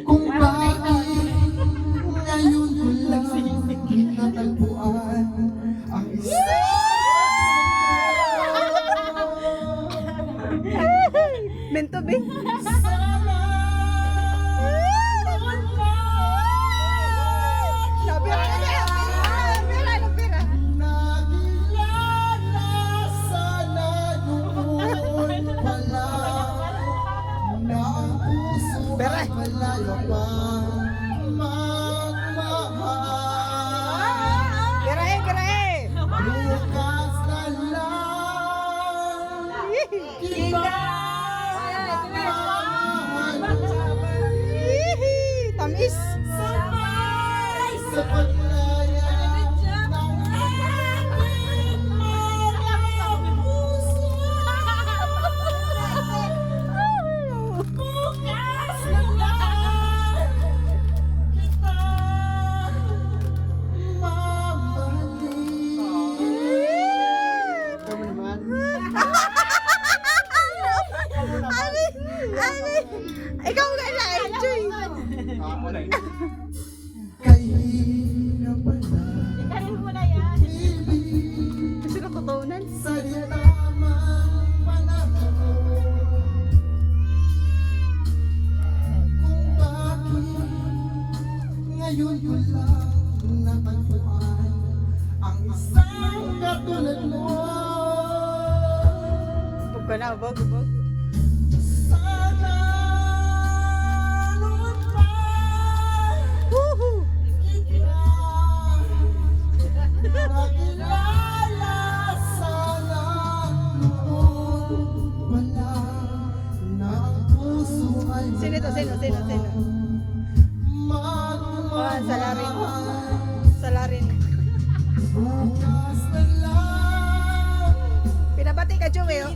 Kung bakit ngayon ko lang natagpuan ang isa. Meant to be. Nakilala sana noon pala na ang puso ay malayo pa magmahal. Bukas na lang kita Tamis. sabay sa paglaya ng ating mga puso. Bukas na lang kita mamahalin. Kamu naman. Ikaw nga na, enjoy. Kahirap pala ibig Gusto ko tutunan. sa tamang panahon. Kung bakit ngayon ko lang natagpuan ang isang katulad mo. Huwag ka na, bag. Sana noon pa Woohoo! nakilala sana noon wala na ang puso ay Sino to? Sino? Oh, salarin. Salarin. Bukas na lang Pinabati ka, Joey, oh.